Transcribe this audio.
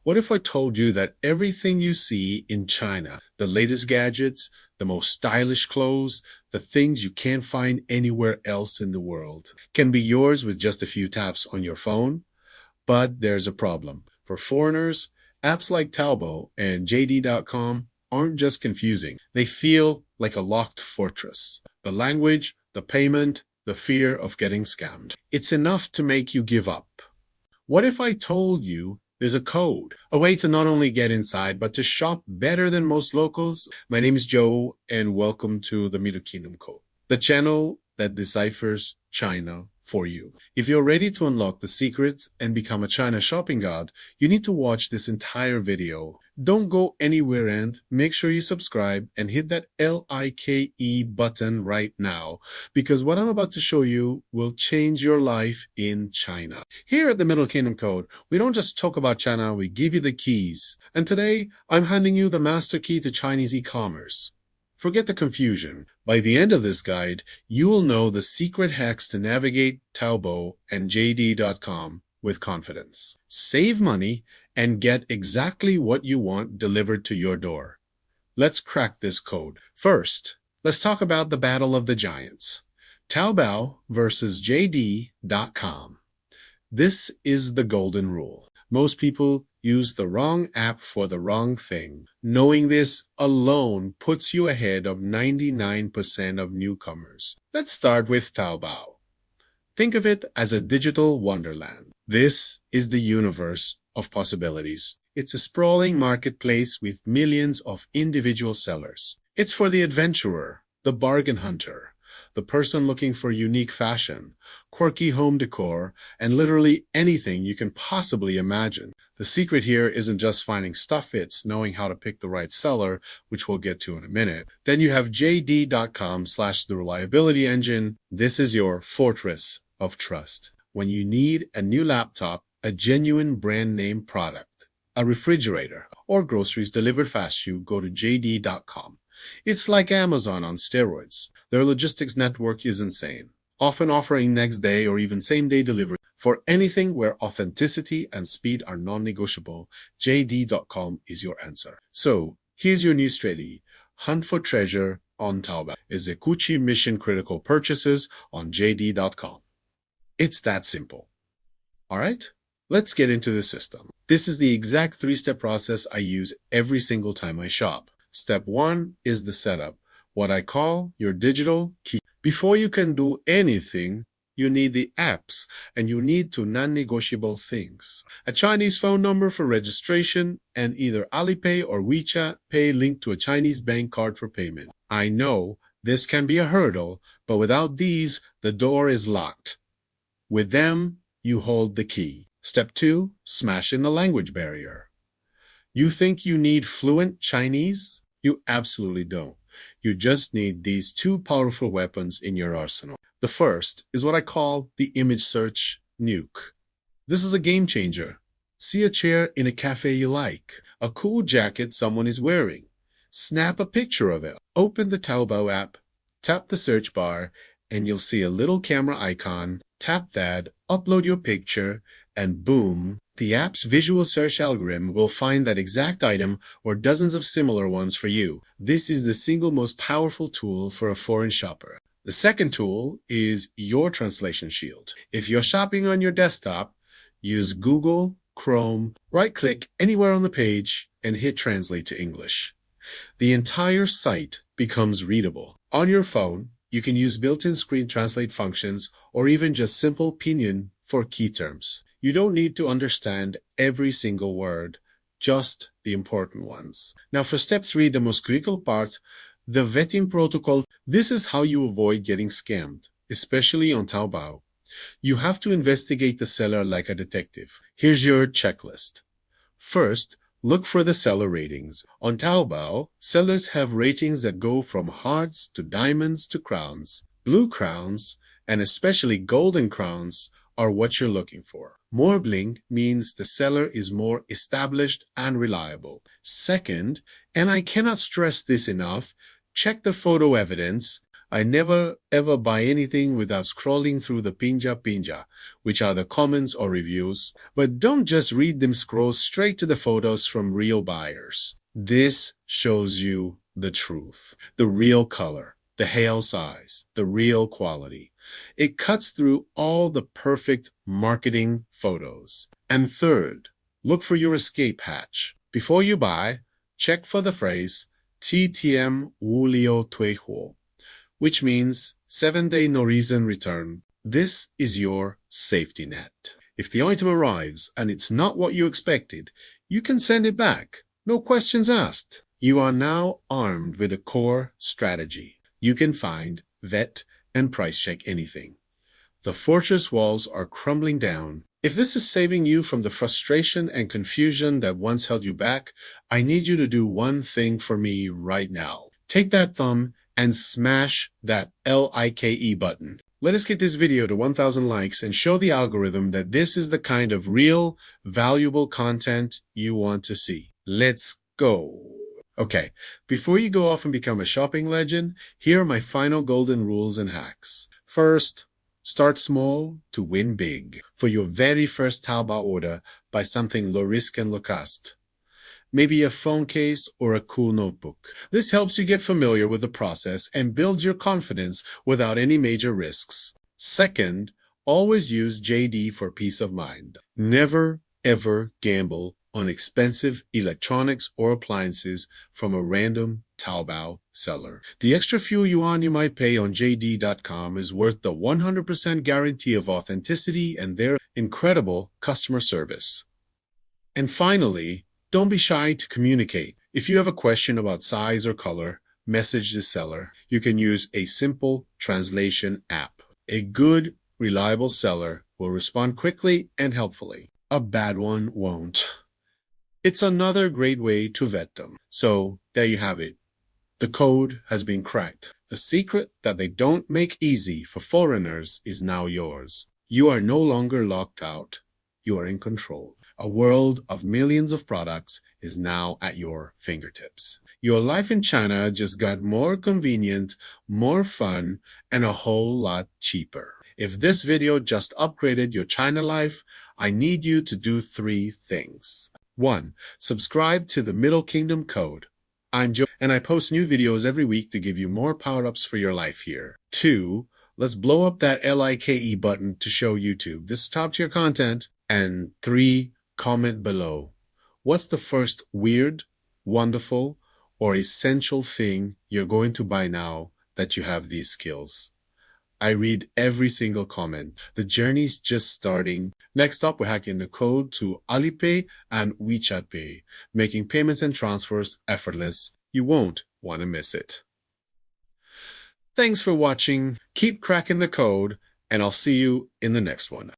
What if I told you that everything you see in China, the latest gadgets, the most stylish clothes, the things you can't find anywhere else in the world, can be yours with just a few taps on your phone? But there's a problem. For foreigners, apps like Taobao and JD.com aren't just confusing. They feel like a locked fortress. The language, the payment, the fear of getting scammed. It's enough to make you give up. What if I told you there's a code, a way to not only get inside, but to shop better than most locals? My name is Joe, and welcome to the Middle Kingdom Code, the channel that deciphers China for you. If you're ready to unlock the secrets and become a China shopping god, you need to watch this entire video. Don't go anywhere and make sure you subscribe and hit that like button right now, because what I'm about to show you will change your life in China. Here at the Middle Kingdom Code, we don't just talk about China, we give you the keys. And today, I'm handing you the master key to Chinese e-commerce. Forget the confusion. By the end of this guide, you will know the secret hacks to navigate Taobao and JD.com with confidence. Save money and get exactly what you want delivered to your door. Let's crack this code. First, let's talk about the battle of the giants. Taobao versus JD.com. This is the golden rule. Most people use the wrong app for the wrong thing. Knowing this alone puts you ahead of 99% of newcomers. Let's start with Taobao. Think of it as a digital wonderland. This is the universe of possibilities. It's a sprawling marketplace with millions of individual sellers. It's for the adventurer, the bargain hunter, the person looking for unique fashion, quirky home decor, and literally anything you can possibly imagine. The secret here isn't just finding stuff, it's knowing how to pick the right seller, which we'll get to in a minute. Then you have JD.com/the reliability engine. This is your fortress of trust. When you need a new laptop, a genuine brand name product, a refrigerator, or groceries delivered fast, you go to JD.com. It's like Amazon on steroids. Their logistics network is insane, often offering next day or even same day delivery. For anything where authenticity and speed are non-negotiable, JD.com is your answer. So here's your new strategy. Hunt for treasure on Taobao. Execute mission-critical purchases on JD.com. It's that simple. All right, let's get into the system. This is the exact three-step process I use every single time I shop. Step 1 is the setup, what I call your digital key. Before you can do anything, you need the apps, and you need two non-negotiable things. A Chinese phone number for registration, and either Alipay or WeChat Pay linked to a Chinese bank card for payment. I know this can be a hurdle, but without these, the door is locked. With them, you hold the key. Step 2, smash in the language barrier. You think you need fluent Chinese? You absolutely don't. You just need these two powerful weapons in your arsenal. The first is what I call the image search nuke. This is a game changer. See a chair in a cafe you like, a cool jacket someone is wearing. Snap a picture of it. Open the Taobao app, tap the search bar, and you'll see a little camera icon. Tap that, upload your picture, and boom, the app's visual search algorithm will find that exact item or dozens of similar ones for you. This is the single most powerful tool for a foreign shopper. The second tool is your translation shield. If you're shopping on your desktop, use Google, Chrome, right-click anywhere on the page, and hit Translate to English. The entire site becomes readable. On your phone, you can use built-in screen translate functions or even just simple pinyin for key terms. You don't need to understand every single word, just the important ones. Now for step 3, the most critical part, the vetting protocol. This is how you avoid getting scammed, especially on Taobao. You have to investigate the seller like a detective. Here's your checklist. First, look for the seller ratings. On Taobao, sellers have ratings that go from hearts to diamonds to crowns. Blue crowns, and especially golden crowns, are what you're looking for. More bling means the seller is more established and reliable. Second, and I cannot stress this enough, check the photo evidence. I never ever buy anything without scrolling through the pinja, which are the comments or reviews. But don't just read them, scroll straight to the photos from real buyers. This shows you the truth, the real color, the hail size, the real quality. It cuts through all the perfect marketing photos. And third, look for your escape hatch. Before you buy, check for the phrase TTM Wulio Tuihuo, which means 7-day no reason return. This is your safety net. If the item arrives and it's not what you expected, you can send it back. No questions asked. You are now armed with a core strategy. You can find, vet, and price check anything. The fortress walls are crumbling down. If this is saving you from the frustration and confusion that once held you back, I need you to do one thing for me right now. Take that thumb and smash that like button. Let us get this video to 1,000 likes and show the algorithm that this is the kind of real, valuable content you want to see. Let's go. Okay, before you go off and become a shopping legend, here are my final golden rules and hacks. First, start small to win big. For your very first Taobao order, buy something low risk and low cost. Maybe a phone case or a cool notebook. This helps you get familiar with the process and builds your confidence without any major risks. Second, always use JD for peace of mind. Never, ever gamble on expensive electronics or appliances from a random Taobao seller. The extra few yuan you might pay on JD.com is worth the 100% guarantee of authenticity and their incredible customer service. And finally, don't be shy to communicate. If you have a question about size or color, message the seller. You can use a simple translation app. A good, reliable seller will respond quickly and helpfully. A bad one won't. It's another great way to vet them. So, there you have it. The code has been cracked. The secret that they don't make easy for foreigners is now yours. You are no longer locked out. You are in control. A world of millions of products is now at your fingertips. Your life in China just got more convenient, more fun, and a whole lot cheaper. If this video just upgraded your China life, I need you to do 3 things. 1. Subscribe to the Middle Kingdom Code. I'm Joe, and I post new videos every week to give you more power-ups for your life here. 2. Let's blow up that like button to show YouTube this is top-tier content. And 3. Comment below. What's the first weird, wonderful, or essential thing you're going to buy now that you have these skills? I read every single comment. The journey's just starting. Next up, we're hacking the code to Alipay and WeChat Pay, making payments and transfers effortless. You won't want to miss it. Thanks for watching. Keep cracking the code, and I'll see you in the next one.